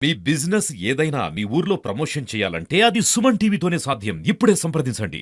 మీ business ఏదైనా మీ ఊర్లో promotion చేయాలంటే అది సుమన్ టీవీతోనే సాధ్యం. ఇప్పుడే సంప్రదించండి.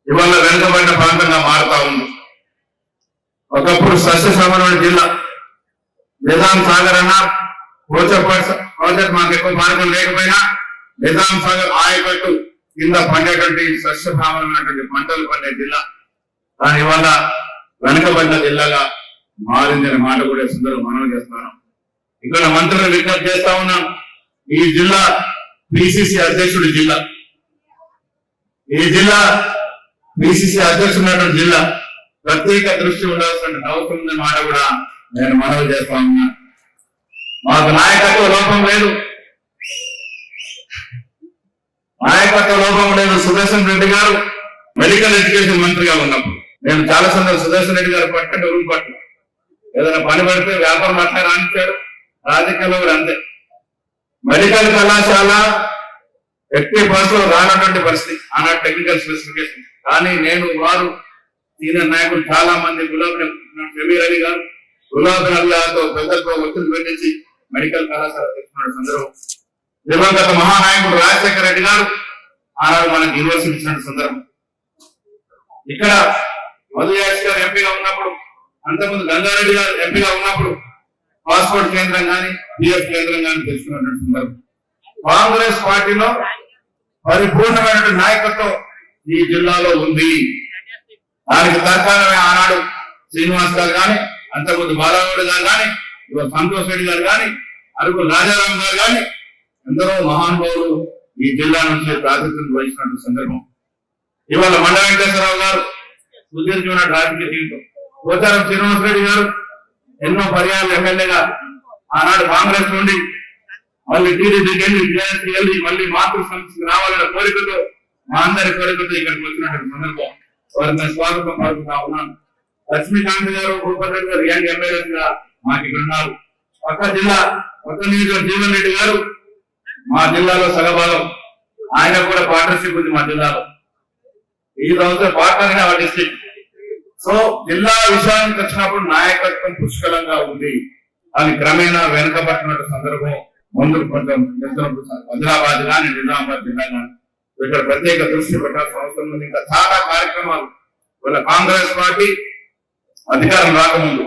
ఇవాళ వెనుకబడిన ప్రాంతంగా మారుతా ఉంది. ఒకప్పుడు సస్యశ్యామలమైన జిల్లా. నిజాం సాగర్ అన్న ప్రాజెక్ట్ మాకు ఎక్కువ మార్గం లేకపోయినా నిజాం సాగర్ ఆయకట్టు కింద పండేటువంటి సస్యశ్యామలమైనటువంటి పంటలు పండే జిల్లా. కానీ ఇవాళ వెనుకబడిన జిల్లాగా మారిందనే మాట కూడా సుందరం మనవి చేస్తున్నాను. ఇక్కడ మంత్రులు విజ్ఞప్తి చేస్తా ఉన్నాం. ఈ జిల్లా పిసిసి అధ్యక్షుడి జిల్లా. ఈ జిల్లా పిసిసి అధ్యక్షుడు జిల్లా. ప్రత్యేక దృష్టి ఉండాల్సిన అవసరం ఉందనే మాట కూడా నేను మనవి చేస్తా ఉన్నా. మాకు నాయకత్వ లోపం లేదు, నాయకత్వ లోపం లేదు. సుదర్శన్ రెడ్డి గారు మెడికల్ ఎడ్యుకేషన్ మంత్రిగా ఉన్నప్పుడు నేను చాలా సందర్భం సుదర్శన్ రెడ్డి గారు పట్టండి రూమ్ పట్టు ఏదైనా పని పడితే వ్యాపారం అట్లా రానిచ్చాడు. రాజకీయాల్లో కూడా అంతే. మెడికల్ కళాశాల 80% రానటువంటి పరిస్థితి ఆనాడు టెక్నికల్ స్పెసిఫికేషన్. కానీ నేను వారు సీనియర్ నాయకులు చాలా మంది షమీర్ అలీ గారు గులాబ్ నల్లాతో పెద్దలతో ఒత్తిడి పెట్టించి మెడికల్ కళాశాల తెచ్చుకున్న సందర్భం. దివంగత మహానాయకుడు రాజశేఖర రెడ్డి గారు ఆనాడు మనకు యూనివర్సిటీ ఇచ్చిన సందర్భం. ఇక్కడ మధుయాష్ గారు ఎంపీగా ఉన్నప్పుడు, అంతకుముందు గంగారెడ్డి గారు ఎంపీగా ఉన్నప్పుడు పాస్పోర్ట్ కేంద్రం కానీ పిఎఫ్ కేంద్రం కానీ తెచ్చుకున్నటువంటి సందర్భం. కాంగ్రెస్ పార్టీలో పరిపూర్ణమైనటువంటి నాయకత్వం ఈ జిల్లాలో ఉంది. దానికి తర్కాలమే ఆనాడు శ్రీనివాస్ గారు కానీ, అంతకుముందు బాలగౌడ్ గారు కానీ, ఇవాళ సంతోష్ రెడ్డి గారు కానీ, అరకు రాజారాం గారు కానీ ఎందరో మహానుభావులు ఈ జిల్లా నుంచి ప్రాతినిధ్యం వహించినటువంటి సందర్భం. ఇవాళ మండ వెంకటేశ్వరరావు గారు సుదీర్ఘమైన రాజకీయ జీవితం. పోచారం శ్రీనివాస్ రెడ్డి గారు ఎన్నో పర్యాలు ఎమ్మెల్యేగా ఆనాడు కాంగ్రెస్ నుండి మళ్ళీ టీడీపీకి వెళ్ళి టీఆర్ఎస్కి వెళ్ళి మళ్ళీ మాతృ సంస్థకి రావాలన్న కోరికతో, మా అందరి కోరికతో ఇక్కడికి వచ్చినటువంటి సందర్భం. వారికి స్వాగతం పలుకుతా ఉన్నాను. లక్ష్మీకాంత్ గారు, భూపతి రెడ్డి గారు యంగ్ ఎమ్మెల్యేగా మాకు ఇక్కడ ఉన్నారు. పక్క జిల్లా కొత్త నియోజకవర్గం జీవన్ రెడ్డి గారు మా జిల్లాలో సగభాగం. ఆయన కూడా పార్ట్నర్షిప్ ఉంది మా జిల్లాలో. ఈ సంవత్సరం పార్ట్నర్ ఆ డిస్ట్రిక్ట్. సో జిల్లా విషయానికి వచ్చినప్పుడు నాయకత్వం పుష్కలంగా ఉంది. అది క్రమేణా వెనుకబట్టినట్టు సందర్భం. ముందుకు కొంచెం హైదరాబాద్ కానీ నిజామాబాద్ జిల్లా కానీ ఇక్కడ ప్రత్యేక దృష్టి పెట్టాల్సిన అవసరం ఉంది. ఇంకా చాలా కార్యక్రమాలు వాళ్ళ కాంగ్రెస్ పార్టీ అధికారం రాకముందు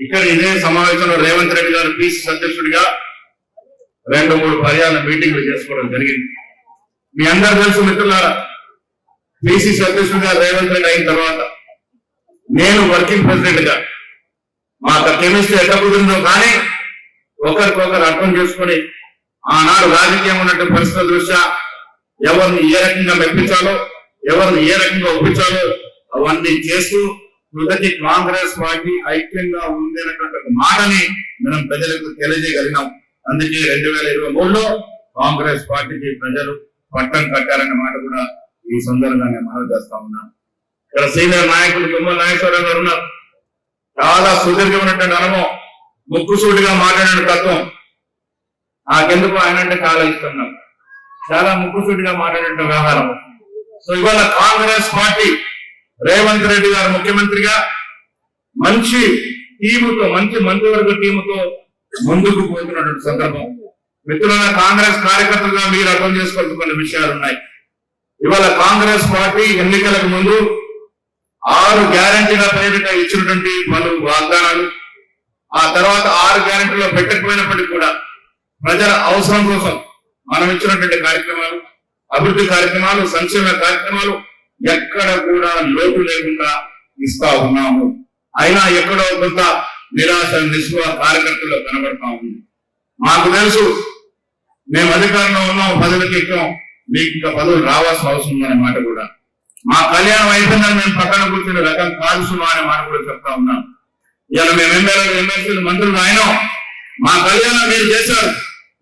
ఇక్కడ ఇదే సమావేశంలో రేవంత్ రెడ్డి గారు పిసిసి అధ్యక్షుడిగా 2-3 పర్యాల మీటింగ్లు చేసుకోవడం జరిగింది. మీ అందరూ తెలుసు మిత్రులారా, పిసిసి అధ్యక్షుడిగా రేవంత్ రెడ్డి అయిన తర్వాత నేను వర్కింగ్ ప్రెసిడెంట్ గా మాకు కెమిస్ట్రీ ఎట్లా కుదిరిందో కానీ ఒకరికొకరు అర్థం చేసుకుని ఆనాడు రాజకీయం ఉన్నటువంటి పరిస్థితుల దృష్ట్యా ఎవరిని ఏ రకంగా మెప్పించాలో, ఎవరిని ఏ రకంగా ఒప్పించాలో అవన్నీ చేస్తూ మొదటి కాంగ్రెస్ పార్టీ ఐక్యంగా ఉంది అనేటువంటి మాటని మనం ప్రజలకు తెలియజేయగలిగినాం. అందుకే 2023లో కాంగ్రెస్ పార్టీకి ప్రజలు పట్టం కట్టారనే మాట కూడా ఈ సందర్భంగా మనవి చేస్తా ఉన్నాను. ఇక్కడ సీనియర్ నాయకులు తుమ్మల నాగేశ్వరరావు గారు ఉన్నారు. చాలా సుదీర్ఘమైనటువంటి అనుభవం, ముక్కుసూటిగా మాట్లాడిన తత్వం. నాకెందుకు ఆయన అంటే చాలా ఇష్టం. నాకు చాలా ముక్కుసూటిగా మాట్లాడిన వ్యవహారం. సో ఇవాళ కాంగ్రెస్ పార్టీ రేవంత్ రెడ్డి గారు ముఖ్యమంత్రిగా మంచి టీముతో, మంచి మంత్రివర్గ టీముతో ముందుకు పోతున్నటువంటి సందర్భం. మిత్రులైన కాంగ్రెస్ కార్యకర్తలుగా మీరు అర్థం చేసుకోవాల్సిన కొన్ని విషయాలు ఉన్నాయి. ఇవాళ కాంగ్రెస్ పార్టీ ఎన్నికలకు ముందు 6 గ్యారంటీల పేరిట ఇచ్చినటువంటి పలు వాగ్దానాలు, ఆ తర్వాత 6 గ్యారంటీలో పెట్టకపోయినప్పటికీ కూడా ప్రజల అవసరం కోసం మనం ఇచ్చినటువంటి కార్యక్రమాలు, అభివృద్ధి కార్యక్రమాలు, సంక్షేమ కార్యక్రమాలు ఎక్కడ కూడా లోటు లేకుండా ఇస్తా ఉన్నాము. అయినా ఎక్కడో కొంత నిరాశ నిస్పృహ కార్యకర్తల్లో కనబడతా ఉంది. మాకు తెలుసు మేము అధికారంలో ఉన్నాం, పదవికి ఎక్కాం, మీకు ఇంకా పదవులు రావాల్సిన అవసరం ఉందనే మాట కూడా. మా కళ్యాణం అయిపోయిందని మేము పక్కన కూర్చునే రకం కాల్సుమా అనే మాట కూడా చెప్తా ఉన్నాం. ఇలా మేము ఎమ్మెల్యేలు, ఎమ్మెల్సీలు, మంత్రులు అయినాం, మా కళ్యాణం మీరు చేశారు,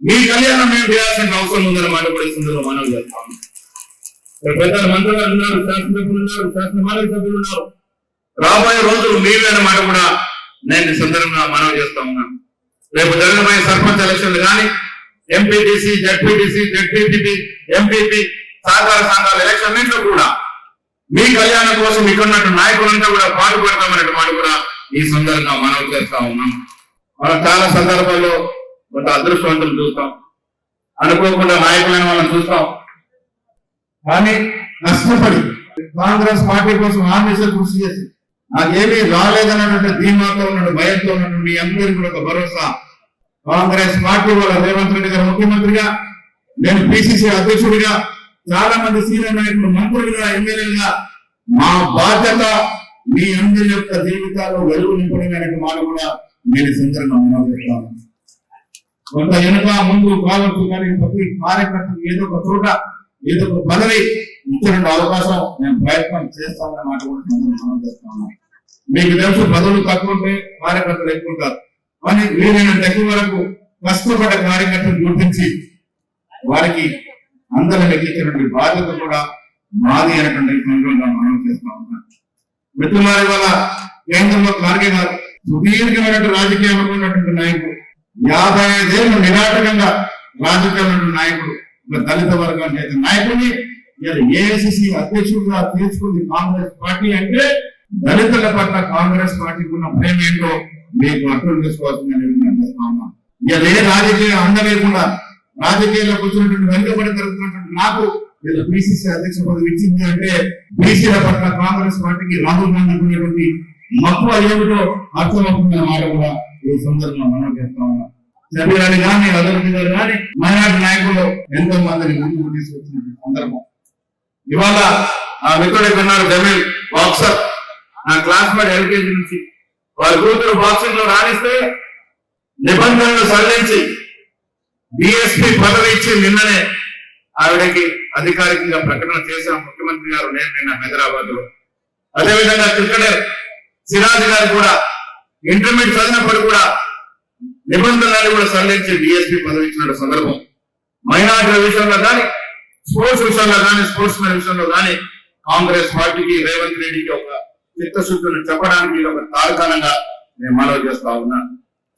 మీ కళ్యాణం మేము చేయాల్సిన అవసరం ఉందనే మాట కూడా ఇస్తుందో మనం చెప్తా ఉన్నాం. పెద్ద మంత్రులు ఉన్నారు, శాసనసభ్యులు ఉన్నారు, శాసన మండలి సభ్యులు ఉన్నారు. రాబోయే రోజులు మీవే మాట కూడా నేను ఈ సందర్భంగా మనవి చేస్తా ఉన్నాను. రేపు జరగబోయే సర్పంచ్ ఎలక్షన్లు కానీ, ఎంపీటీసీ, జడ్పీటీసీ, జడ్పీటీపీ, ఎంపీపీ, సహకార సంఘాల ఎలక్షన్లో కూడా మీ కళ్యాణం కోసం ఇక్కడున్నట్టు నాయకులంతా కూడా పాటుపడతామనే మాట కూడా ఈ సందర్భంగా మనవి చేస్తా ఉన్నాం. మనం చాలా సందర్భాల్లో కొంత అదృష్టవంతులు చూస్తాం. అనుకోకుండా నాయకులైన వాళ్ళని చూస్తాం. కానీ కష్టపడి కాంగ్రెస్ పార్టీ కోసం ఆర్మీసర్ కృషి చేసి నాకేమీ రాలేదన్నటువంటి ధీమాతో ఉన్నట్టు భయంతో ఉన్నట్టు మీ అందరికీ కూడా ఒక భరోసా. కాంగ్రెస్ పార్టీ వల్ల రేవంత్ రెడ్డి గారు ముఖ్యమంత్రిగా, నేను పిసిసి అధ్యక్షుడిగా, చాలా మంది సీనియర్ నాయకులు మంత్రులుగా, ఎమ్మెల్యేలుగా మా బాధ్యత మీ అందరి యొక్క జీవితాల్లో వెలుగు నింపడమైన మాట కూడా నేను సందర్భంగా మనవి చేస్తాను. కొంత వెనుక ముందు కావచ్చు, కానీ ప్రతి కార్యకర్తకు ఏదో ఒక చోట ఏదో ఒక పదవి ఇచ్చిన అవకాశం నేను ప్రయత్నం చేస్తామన్న మాట కూడా మనం చేస్తాను. మీకు తెలుసు, పదవులు తక్కువ ఉంటే కార్యకర్తలు ఎక్కువ ఉంటారు. కానీ వీలైనంత ఎక్కువ వరకు కష్టపడ్డ కార్యకర్తలు గుర్తించి వారికి అందరం ఎక్కించినటువంటి బాధ్యత కూడా మాది అనేటువంటి సందర్భంగా మనం చేస్తా ఉన్నాం. మిత్రులారి వల్ల కేంద్రంలో ఖార్గే గారు సుదీర్ఘమైనటువంటి రాజకీయంలో ఉన్నటువంటి నాయకుడు, 55 ఏళ్ళు నిరాటకంగా రాజకీయాల నాయకుడు, దళిత వర్గానికి అయితే నాయకుడిని ఏఐసిసి అధ్యక్షుడిగా తీసుకుంది కాంగ్రెస్ పార్టీ అంటే దళితుల పట్ల కాంగ్రెస్ పార్టీకి ఉన్న ప్రేమ ఏంటో మీకు అర్థం చేసుకోవాల్సిందని నేను చేస్తా ఉన్నాను. ఏ రాజకీయ అండ లేకుండా రాజకీయాలకు వచ్చినటువంటి వెనుకబడి జరుగుతున్నటువంటి నాకు ఏదో పిసిసి అధ్యక్ష పదవి ఇచ్చింది అంటే బీసీల పట్ల కాంగ్రెస్ పార్టీకి రాహుల్ గాంధీ ఉన్నటువంటి మక్కువ ఏమిటో అర్థమవుతుందన్న మాట కూడా ఈ సందర్భంగా మనం చేస్తా ఉన్నాం. జమీరాని కానీ అభివృద్ధి గారు కానీ మైనార్టీ నాయకులు ఎంతో మందిని ముందుకు తీసుకొచ్చిన సందర్భం. ఇవాళ ఆ మిత్రుడు ఉన్నారు జమీల్ బాక్సర్, నా క్లాస్మేట్ ఎల్కేజీ నుంచి. వారి కూతురు బాక్సింగ్ లో రాణిస్తే నిబంధనలు సడలించి డిఎస్పీ పదవి ఇచ్చి నిన్ననే ఆవిడకి అధికారికంగా ప్రకటన చేసిన ముఖ్యమంత్రి గారు నేను నిన్న హైదరాబాద్ లో. అదేవిధంగా క్రికెటర్ సిరాజ్ గారు కూడా ఇంటర్మీడియట్ చదివినప్పుడు కూడా నిబంధనలు కూడా సడలించి డిఎస్పీ పదవి ఇచ్చిన సందర్భం. మైనార్టీల విషయంలో కానీ, స్పోర్ట్స్ విషయంలో కానీ, స్పోర్ట్స్ మెన్ విషయంలో కానీ కాంగ్రెస్ పార్టీకి రేవంత్ రెడ్డికి ఒక చిత్తశుద్ధిని చెప్పడానికి ఒక తార్కాణంగా నేను మనవి చేస్తా ఉన్నా.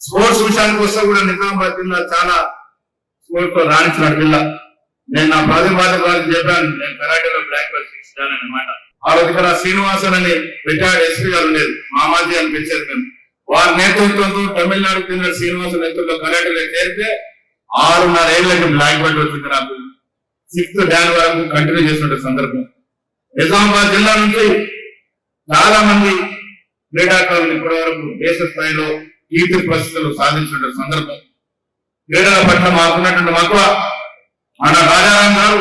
స్పోర్ట్స్ విషయానికి వస్తే కూడా నిజామాబాద్ జిల్లా చాలా స్పోర్ట్స్ లో రాణించిన జిల్లా. నేను నా ప్రతిపాదకులకు చెప్పాను, నేను కరాటేలో బ్లాక్ బెల్ట్ ఇస్తాను అన్నమాట. ఆ రోజు ఇక్కడ శ్రీనివాసన్ అని రిటైర్డ్ ఎస్పీ గారు లేదు, మామాజీ అని పిలిచేది మేము. వారి నేతృత్వంతో తమిళనాడు చెందిన శ్రీనివాసన్ నేతృత్వంలో కరాటేలో చేరితే 6.5 ఏళ్ళకి బ్లాక్ బెల్ట్ వచ్చింది. నాకు 6th January వరకు కంటిన్యూ చేసిన సందర్భం. నిజామాబాద్ జిల్లా నుంచి చాలా మంది క్రీడాకారులు ఇప్పటి వరకు దేశ స్థాయిలో కీర్తి ప్రశస్తులు సాధించిన సందర్భం. క్రీడల పట్ల మాకున్నటువంటి మక్కువ. మన రాజారాం గారు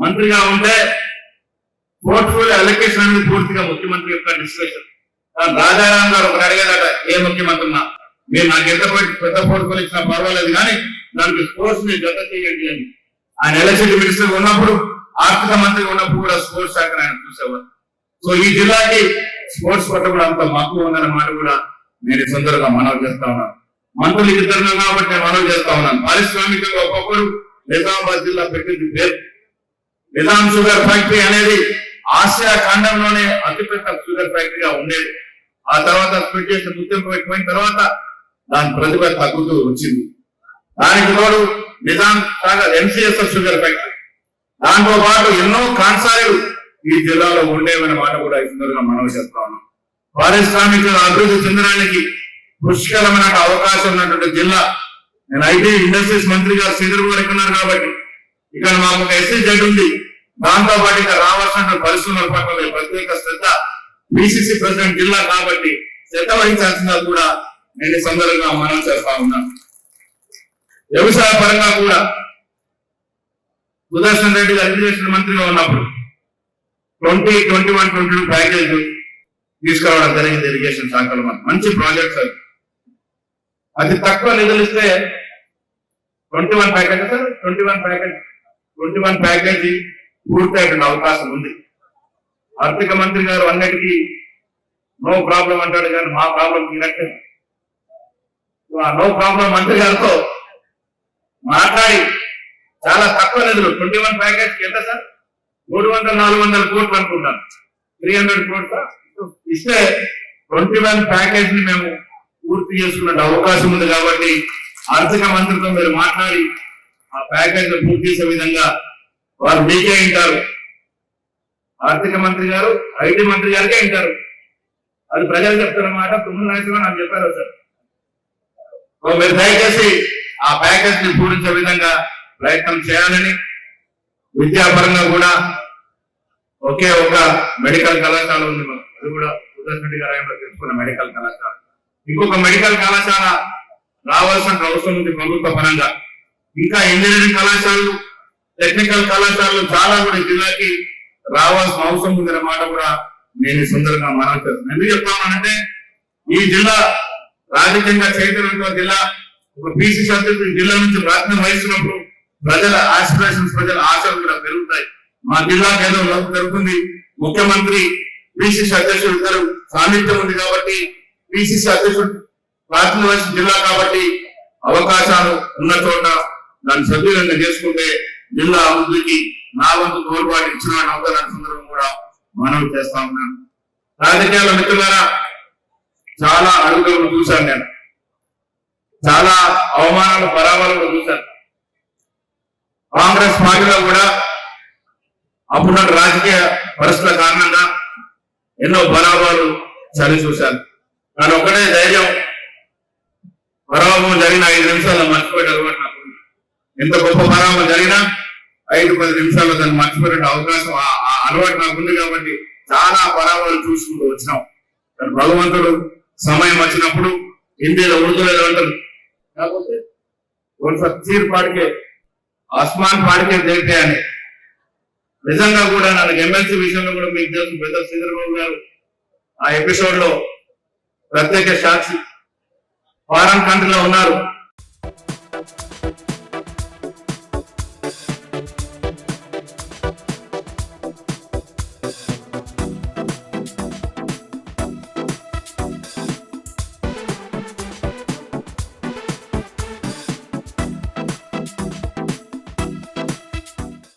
మంత్రిగా ఉంటే పోర్ట్ఫోలియో అలొకేషన్ అనేది పూర్తిగా ముఖ్యమంత్రి యొక్క డిస్కషన్. రాజారాం గారు ఒకటి అడిగేదట, ఏ ముఖ్యమంత్రి ఉన్నా మీరు నాకు ఎంత పెద్ద పోర్ట్ఫోలియో ఇచ్చినా పర్వాలేదు కానీ దానికి స్పోర్ట్స్ ని జత చేయండి అని. ఆయన ఎలక్ట్రిసిటీ మినిస్టర్ ఉన్నప్పుడు, ఆర్థిక మంత్రి ఉన్నప్పుడు కూడా స్పోర్ట్స్ శాఖను ఆయన చూసేవారు. సో ఈ జిల్లాకి స్పోర్ట్స్ పట్ల కూడా అంత మక్కువ ఉందన్న మాట కూడా నేను ఈ సందర్భంగా మనవి చేస్తా ఉన్నాను. మంత్రులు ఇద్దరు కాబట్టి నేను మనవి చేస్తా ఉన్నాను. పారిశ్రామికంగా ఒక్కొక్కరు నిజామాబాద్ జిల్లా పెట్టింది పేరు. నిజాం షుగర్ ఫ్యాక్టరీ అనేది ఆసియా ఖండంలోనే అతిపెద్ద షుగర్ ఫ్యాక్టరీగా ఉండేది. ఆ తర్వాత స్ప్లిట్ చేసి గుర్తింపు పెట్టిపోయిన తర్వాత దాని ప్రతిభ తగ్గుతూ వచ్చింది. దానికి తోడు నిజాం సాగర్ ఎంసీఎస్ఎస్ షుగర్ ఫ్యాక్టరీ, దాంతో పాటు ఎన్నో కాన్సారీలు ఈ జిల్లాలో ఉండేవన్న మాట కూడా ఈ సందర్భంగా మనవి చేస్తా ఉన్నాం. పారిశ్రామిక అభివృద్ధి చెందడానికి పుష్కలమైన అవకాశం ఉన్నటువంటి జిల్లా. నేను ఐటీ ఇండస్ట్రీస్ మంత్రి గారు శ్రీధర్ గారు ఉన్నారు కాబట్టి ఇక్కడ మాకు ఒక SEZ ఉంది. దాంతో పాటు ఇక్కడ రావాల్సిన పరిశ్రమల పట్ల ప్రత్యేక శ్రద్ధ, పిసిసి ప్రెసిడెంట్ జిల్లా కాబట్టి శ్రద్ధ వహించాల్సిందా కూడా నేను ఈ సందర్భంగా మనం చేస్తా ఉన్నాను. వ్యవసాయ పరంగా కూడా సుదర్శన్ రెడ్డి గారు ఇరిగేషన్ మంత్రిగా ఉన్నప్పుడు 2021-22 ప్యాకేజ్ తీసుకురావడం జరిగింది. ఇరిగేషన్ శాఖలో మంచి ప్రాజెక్ట్స్ అది. అది తక్కువ నిధులు ఇస్తే 21 ప్యాకేజ్ సార్ 21 ప్యాకేజీ పూర్తయ్యే అవకాశం ఉంది. ఆర్థిక మంత్రి గారు అన్నిటికీ నో ప్రాబ్లం అంటాడు కానీ మా ప్రాబ్లం తీరట్లేదు. నో ప్రాబ్లం మంత్రి గారితో మాట్లాడి చాలా తక్కువ నిధులు 21 ప్యాకేజ్ ఎంత సార్ 300-400 కోట్లు అనుకుంటాను, 300 కోట్ల ఇస్తే 21 ప్యాకేజ్ ని మేము పూర్తి చేసుకున్న అవకాశం ఉంది. కాబట్టి ఆర్థిక మంత్రితో మీరు మాట్లాడి ఆ ప్యాకేజ్ పూర్తి చేసే విధంగా వారు మీకే వింటారు. ఆర్థిక మంత్రి గారు ఐటీ మంత్రి గారికే వింటారు. అది ప్రజలు చెప్తున్నమాట. తుమ్మల నాయకులు నాకు చెప్పారు సార్. మీరు దయచేసి ఆ ప్యాకేజ్ ని పూరించే విధంగా ప్రయత్నం చేయాలని, విద్యాపరంగా కూడా ఒకే ఒక మెడికల్ కళాశాల ఉంది మనకు. అది కూడా సుదర్శన్ రెడ్డి గారు ఆయన తెలుసుకున్న మెడికల్ కళాశాల. ఇంకొక మెడికల్ కళాశాల రావాల్సిన అవసరం ఉంది ప్రభుత్వ పరంగా. ఇంకా ఇంజనీరింగ్ కళాశాలలు, టెక్నికల్ కళాశాలలు చాలా కూడా జిల్లాకి రావాల్సిన అవసరం ఉందనే మాట కూడా నేను ఈ సందర్భంగా మనం చేస్తున్నాను. ఎందుకు చెప్తానంటే ఈ జిల్లా రాజకీయంగా చైతన్యంతో జిల్లా, ఒక పిసిసి అధ్యక్షుడు జిల్లా నుంచి ప్రాతినిధ్యం వహిస్తున్నప్పుడు ప్రజల ఆస్పిరేషన్స్, ప్రజల ఆశలు కూడా పెరుగుతాయి. మా జిల్లాకి ఏదో లోపు పెరుగుతుంది, ముఖ్యమంత్రి పిసిసి అధ్యక్షుడు ఇద్దరు సాన్నిధ్యం ఉంది కాబట్టి, పిసిసి అధ్యక్షుడు ప్రాతినిధ్యం వహించిన జిల్లా కాబట్టి అవకాశాలు ఉన్న చోట దాన్ని సద్వినియోగం చేసుకుంటే జిల్లా అభివృద్ధికి నా వంతు తోడ్పాటు ఇచ్చిన అవకాశాల సందర్భం కూడా మనం చేస్తా ఉన్నాను. రాజకీయాల మిత్రులారా, చాలా అడుగులు చూశాను నేను, చాలా అవమానాలు, పరాభాలు చూశాను. కాంగ్రెస్ పార్టీలో కూడా అప్పుడున్న రాజకీయ పరిస్థితుల కారణంగా ఎన్నో పరాభాలు చలి చూశాను. కానీ ఒకటే ధైర్యం, పరాభవం జరిగిన 5 నిమిషాల్లో మర్చిపోయే అలవాటు నాకు. ఎంత గొప్ప పరాభవం జరిగినా 5-10 నిమిషాల్లో దాన్ని మర్చిపోయే అవకాశం, ఆ అలవాటు నాకు ఉంది కాబట్టి చాలా పరాభాలు చూసుకుంటూ వచ్చినాం. కానీ భగవంతుడు సమయం వచ్చినప్పుడు, హిందీలో ఉర్దూలో అంటారు కాకపోతే చీర్ పాడికే ఆస్మాన్ పాడికే దేఖతే అని. నిజంగా కూడా నాకు ఎమ్మెల్సీ విషయంలో కూడా మీకు తెలుసు, పెద్ద చంద్రబాబు గారు ఆ ఎపిసోడ్ లో ప్రత్యేక సాక్షి, ఫారెన్ కంట్రీలో ఉన్నారు.